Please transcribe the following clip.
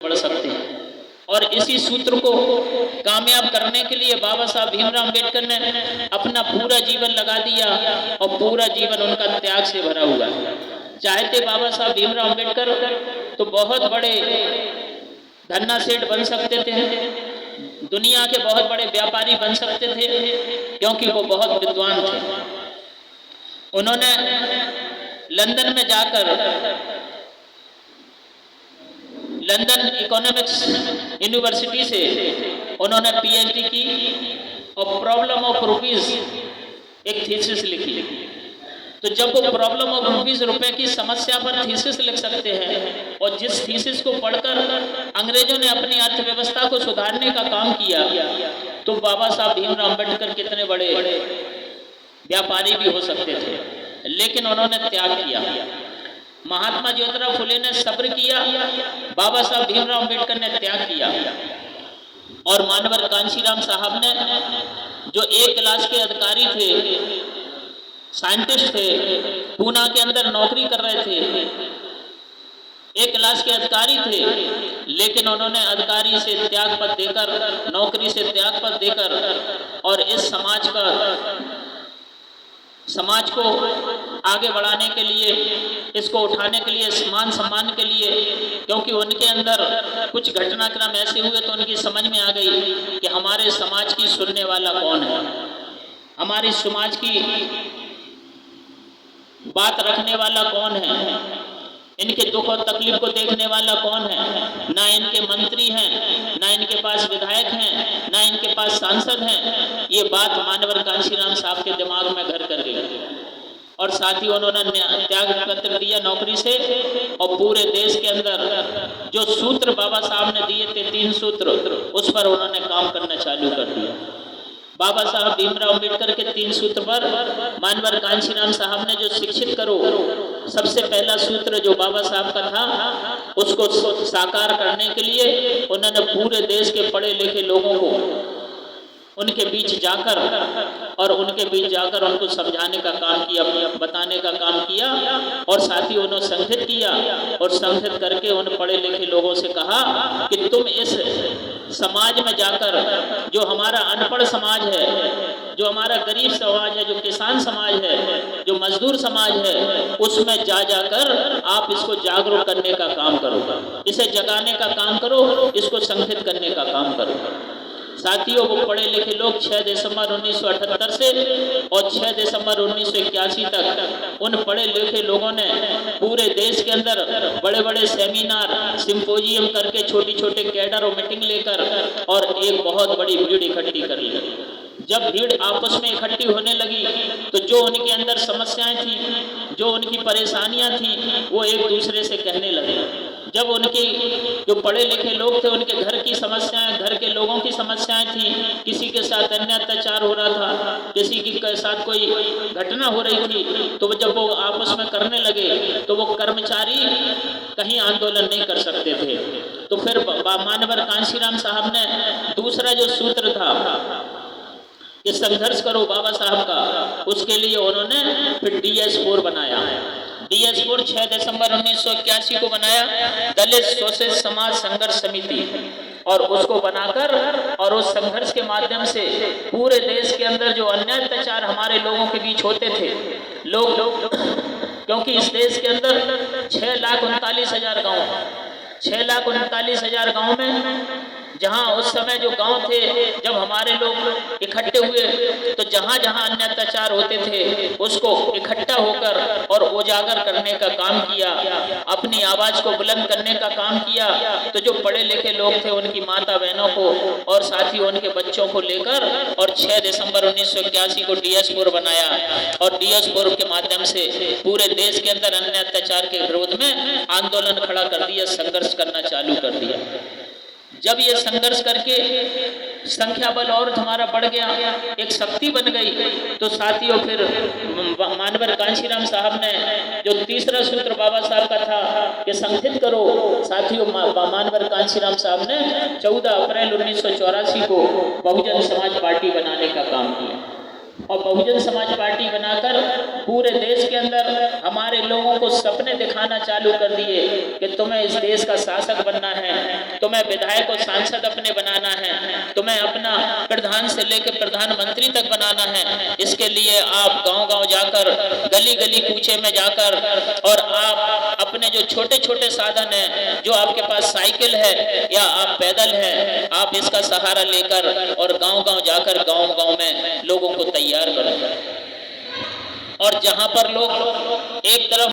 बढ़ सकते हैं। और इसी सूत्र को कामयाब करने के लिए बाबा साहब भीमराव अंबेडकर ने अपना पूरा जीवन लगा दिया और पूरा जीवन उनका त्याग से भरा हुआ है। चाहते बाबा साहब भीमराव अंबेडकर तो बहुत बड़े धन्ना सेठ बन सकते थे, दुनिया के बहुत बड़े व्यापारी बन सकते थे, क्योंकि वो बहुत विद्वान थे। उन्होंने लंदन में जाकर लंदन इकोनॉमिक्स यूनिवर्सिटी से उन्होंने पीएचडी की और प्रॉब्लम ऑफ रुपीज एक थीसिस लिखी। तो जब वो प्रॉब्लम ऑफ रुपीज रुपए की समस्या पर थीसिस लिख सकते हैं और जिस थीसिस को पढ़कर अंग्रेजों ने अपनी अर्थव्यवस्था को सुधारने का काम किया, तो बाबा साहब भीमराव अंबेडकर कितने बड़े व्यापारी भी हो सकते थे, लेकिन उन्होंने त्याग किया। महात्मा ज्योतिराव फुले ने सब्र किया, बाबा साहब भीमराव अंबेडकर ने त्याग किया। और मानवर कांशीराम साहब ने, जो एक क्लास के अधिकारी थे, साइंटिस्ट थे, पूना के अंदर नौकरी कर रहे थे, एक क्लास के अधिकारी थे, लेकिन उन्होंने अधिकारी से त्याग पत्र देकर, नौकरी से त्याग पत्र देकर और इस समाज को आगे बढ़ाने के लिए, इसको उठाने के लिए, मान सम्मान के लिए, क्योंकि उनके अंदर कुछ घटनाक्रम ऐसे हुए तो उनकी समझ में आ गई कि हमारे समाज की सुनने वाला कौन है, हमारी समाज की बात रखने वाला कौन है, इनके दुख और तकलीफ को देखने वाला कौन है। ना इनके मंत्री हैं, ना इनके पास विधायक हैं, ना इनके पास सांसद हैं। ये बात मानवर कांशीराम साहब के दिमाग में घर कर गई और साथ ही उन्होंने त्याग पत्र दिया नौकरी से और पूरे देश के अंदर जो सूत्र बाबा साहब ने दिए थे, 3 सूत्र, उस पर उन्होंने काम करना चालू कर दिया। बाबा साहब भीमराव अंबेडकर के 3 सूत्र पर मानवर कांशीराम साहब ने जो शिक्षित करो, सबसे पहला सूत्र जो बाबा साहब का था, उसको साकार करने के लिए उन्होंने पूरे देश के पढ़े लिखे लोगों को उनके बीच जाकर उनको समझाने का काम किया, बताने का काम किया और साथ ही उन्होंने संगठित किया और संगठित करके उन पढ़े लिखे लोगों से कहा कि तुम इस समाज में जाकर, जो हमारा अनपढ़ समाज है, जो हमारा गरीब समाज है, जो किसान समाज है, जो मजदूर समाज है, उसमें जाकर आप इसको जागरूक करने का काम करो, इसे जगाने का काम करो, इसको संगठित करने का काम करो। साथियों, वो पढ़े लिखे लोग 6 दिसंबर 1978 से और 6 दिसंबर 1981 तक उन पढ़े लिखे लोगों ने पूरे देश के अंदर बड़े बड़े सेमिनार, सिंपोजियम करके, छोटी छोटे कैडर और मीटिंग लेकर और एक बहुत बड़ी भीड़ इकट्ठी कर ली। जब भीड़ आपस में इकट्ठी होने लगी तो जो उनके अंदर समस्याएं थी, जो उनकी परेशानियां थी, वो एक दूसरे से कहने लगे। जब उनके जो पढ़े लिखे लोग थे, उनके घर की समस्याएं, घर के लोगों की समस्याएं थी, किसी के साथ अन्य अत्याचार हो रहा था, किसी के साथ कोई घटना हो रही थी, तो जब वो आपस में करने लगे तो वो कर्मचारी कहीं आंदोलन नहीं कर सकते थे। तो फिर मानवर कांशीराम साहब ने दूसरा जो सूत्र था कि संघर्ष करो बाबा साहब का, उसके लिए उन्होंने फिर DS4 बनाया। DS4 6 दिसंबर 1981 को बनाया, दलित शोषित समाज संघर्ष समिति, और उसको बनाकर और उस संघर्ष के माध्यम से पूरे देश के अंदर जो अन्याय अत्याचार हमारे लोगों के बीच होते थे, लोग क्योंकि इस देश के अंदर 6,39,000 गाँव, 6,39,000 गाँव में, जहां उस समय जो गांव थे, जब हमारे लोग इकट्ठे हुए तो जहां जहां अन्य अत्याचार होते थे उसको इकट्ठा होकर और उजागर करने का काम किया, अपनी आवाज को बुलंद करने का काम किया। तो जो पढ़े लिखे लोग थे, उनकी माता बहनों को और साथ ही उनके बच्चों को लेकर और 6 दिसंबर 1981 को DS4 बनाया और DS4 के माध्यम से पूरे देश के अंदर अन्य अत्याचार के विरोध में आंदोलन खड़ा कर दिया, संघर्ष करना चालू कर दिया। जब ये संघर्ष करके संख्या बल और हमारा बढ़ गया, एक शक्ति बन गई, तो साथियों फिर मानवर कांशीराम साहब ने जो तीसरा सूत्र बाबा साहब का था कि संगठित करो, साथियों मानवर कांशीराम साहब ने 14 अप्रैल 1984 को बहुजन समाज पार्टी बनाने का काम किया और बहुजन समाज पार्टी बनाकर पूरे देश के अंदर हमारे लोगों को सपने दिखाना चालू कर दिए कि तुम्हें इस देश का शासक बनना है, तुम्हें विधायक और सांसद अपने बनाना है, तुम्हें अपना प्रधान से लेकर प्रधानमंत्री तक बनाना है। इसके लिए आप गांव-गांव जाकर, गली गली कूचे में जाकर, और आप अपने जो छोटे छोटे साधन है, जो आपके पास साइकिल है या आप पैदल है, आप इसका सहारा लेकर और गांव-गांव जाकर गांव-गांव में लोगों को तैयार करो। और जहां पर लोग एक तरफ